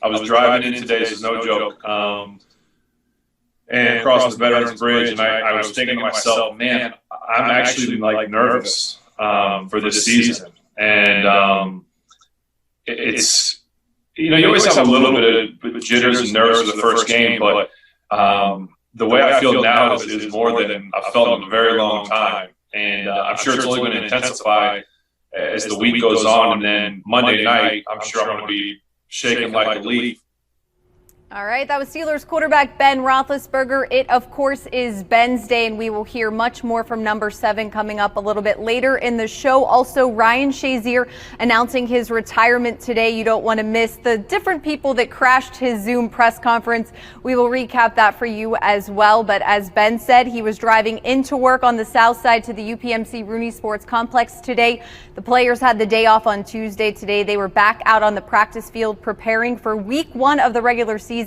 I was driving in today, this is no joke, and crossing the Veterans Bridge, and I was thinking to myself, man, I'm actually like nervous for this season. And it's, you always have a little bit of jitters and nerves for the first game, but the way I feel now is more than I've felt in a very long time. And I'm sure it's only going to intensify as the week goes on. And then Monday night, I'm sure I'm going to be shaking like a leaf. All right, that was Steelers quarterback Ben Roethlisberger. It, of course, is Ben's Day, and we will hear much more from number 7 coming up a little bit later in the show. Also, Ryan Shazier announcing his retirement today. You don't want to miss the different people that crashed his Zoom press conference. We will recap that for you as well. But as Ben said, he was driving into work on the south side to the UPMC Rooney Sports Complex today. The players had the day off on Tuesday. Today, they were back out on the practice field preparing for week 1 of the regular season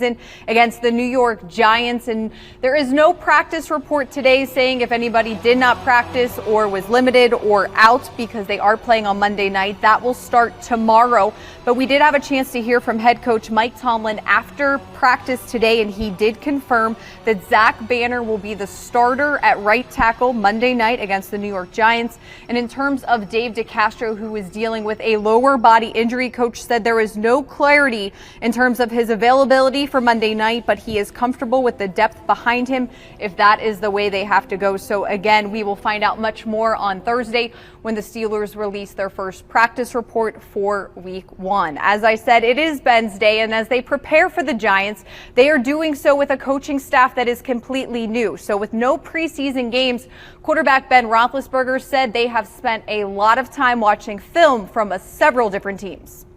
against the New York Giants. And there is no practice report today saying if anybody did not practice or was limited or out, because they are playing on Monday night. That will start tomorrow. But we did have a chance to hear from head coach Mike Tomlin after practice today, and he did confirm that Zach Banner will be the starter at right tackle Monday night against the New York Giants. And in terms of Dave DeCastro, who is dealing with a lower body injury, coach said there is no clarity in terms of his availability for Monday night, but he is comfortable with the depth behind him if that is the way they have to go. So again, we will find out much more on Thursday when the Steelers release their first practice report for week 1. As I said, it is Ben's Day, and as they prepare for the Giants, they are doing so with a coaching staff that is completely new. So with no preseason games, quarterback Ben Roethlisberger said they have spent a lot of time watching film from several different teams.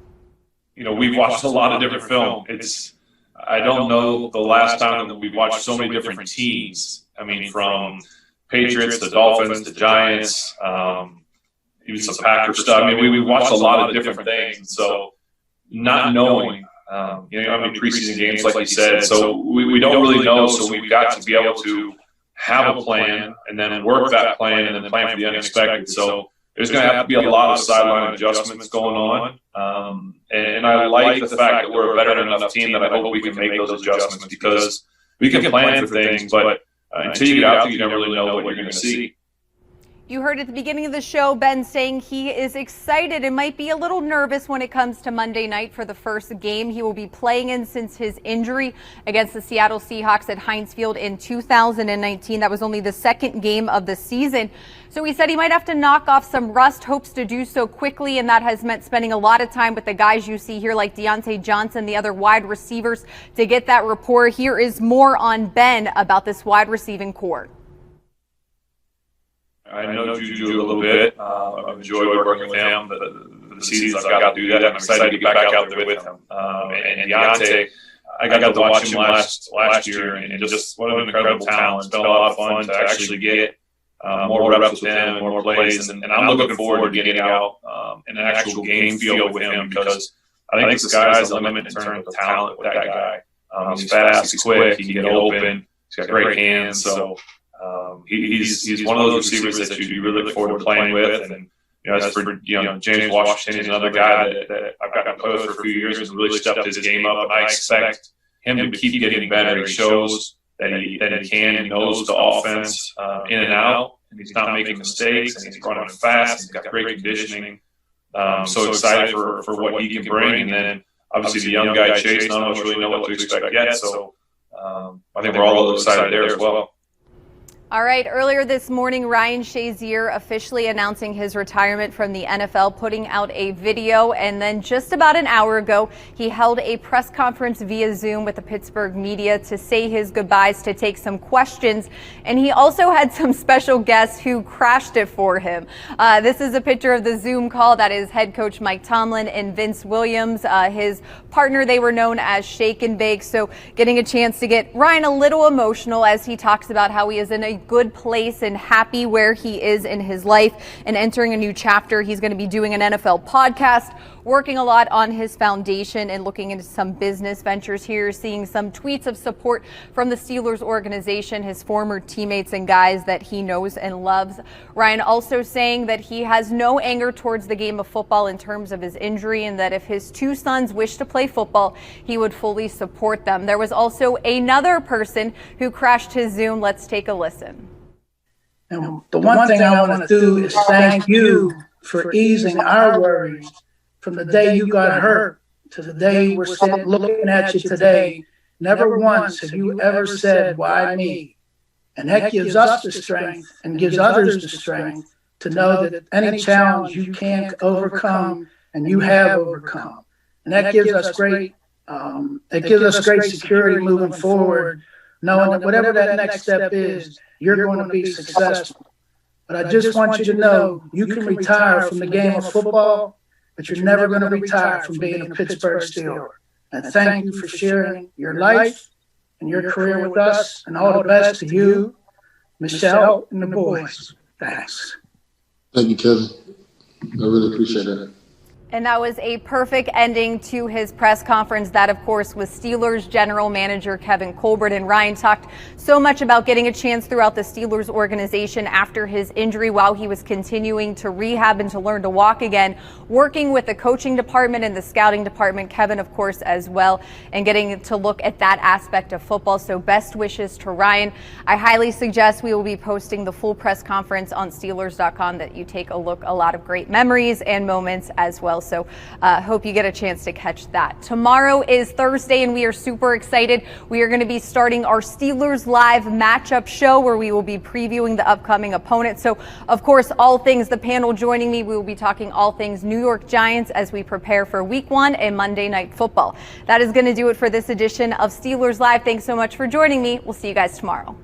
We've watched a lot of different film. I don't know the last time that we've watched so many different teams. I mean, from Patriots to Dolphins to Giants, even some Packers stuff. I mean, we watched a lot of different things. So not knowing, how many preseason games, like you said. So we don't really know. So we've got to be able to have a plan and then work that plan and then plan for the unexpected. So there's going to have to be a lot of sideline adjustments going on. And I like the fact that we're a veteran enough team that I hope we can make those adjustments, because we can plan for things, but until you get out there, you never really know what you're going to see. You heard at the beginning of the show Ben saying he is excited and might be a little nervous when it comes to Monday night for the first game he will be playing in since his injury against the Seattle Seahawks at Heinz Field in 2019. That was only the second game of the season. So he said he might have to knock off some rust, hopes to do so quickly, and that has meant spending a lot of time with the guys you see here like Deontay Johnson, the other wide receivers, to get that rapport. Here is more on Ben about this wide receiving core. I know Juju a little bit. I've enjoyed working with him. The seasons I've got to do that. I'm excited to get back out there with him. And Deontay, I got to watch him last year, and just what an incredible talent. It's been a lot of fun to actually get more reps with him, more plays, and I'm looking forward to getting out in an actual game feel with him, because I think the sky's the limit in terms of talent with that guy. He's fast, he's quick, he can get open, he's got great hands. So he's one of those receivers that you really look forward to playing with. And as for James Washington, he's another guy that I've gotten close for a few years and really stepped his game up. And I expect him to keep getting better. He shows that he can. He knows the offense in and out, and he's not making mistakes, and he's running fast. He's got great conditioning. So excited for what he can bring. And then obviously the young guy Chase, none of us really know what to expect yet. So I think we're all a little excited there as well. All right, earlier this morning, Ryan Shazier officially announcing his retirement from the NFL, putting out a video. And then just about an hour ago, he held a press conference via Zoom with the Pittsburgh media to say his goodbyes, to take some questions. And he also had some special guests who crashed it for him. This is a picture of the Zoom call. That is head coach Mike Tomlin and Vince Williams, his partner. They were known as Shake and Bake. So getting a chance to get Ryan a little emotional as he talks about how he is in a good place and happy where he is in his life and entering a new chapter. He's going to be doing an NFL podcast, working a lot on his foundation and looking into some business ventures here, seeing some tweets of support from the Steelers organization, his former teammates and guys that he knows and loves. Ryan also saying that he has no anger towards the game of football in terms of his injury, and that if his two sons wish to play football, he would fully support them. There was also another person who crashed his Zoom. Let's take a listen. And the one thing I want to do is thank you for easing our worries from the day you got hurt to the day we're looking at you today. Never once have you ever said, "Why me?" And that gives us the strength and gives others the strength to know that any challenge you can't overcome and you have overcome. And that gives us great security moving forward, knowing that whatever that next step is, you're going to be successful. But I just want you to know you can retire from the game of football, but you're never going to retire from being a Pittsburgh Steeler. And thank you for sharing your life and your career with us, and all the best to you, Michelle, and the boys. Thanks. Thank you, Kevin. I really appreciate it. And that was a perfect ending to his press conference. That, of course, was Steelers general manager Kevin Colbert. And Ryan talked so much about getting a chance throughout the Steelers organization after his injury while he was continuing to rehab and to learn to walk again, working with the coaching department and the scouting department, Kevin, of course, as well, and getting to look at that aspect of football. So best wishes to Ryan. I highly suggest we will be posting the full press conference on Steelers.com, that you take a look. A lot of great memories and moments as well. So hope you get a chance to catch that. Tomorrow is Thursday, and we are super excited. We are going to be starting our Steelers Live matchup show, where we will be previewing the upcoming opponent. So, of course, all things, the panel joining me, we will be talking all things New York Giants as we prepare for Week 1 and Monday Night Football. That is going to do it for this edition of Steelers Live. Thanks so much for joining me. We'll see you guys tomorrow.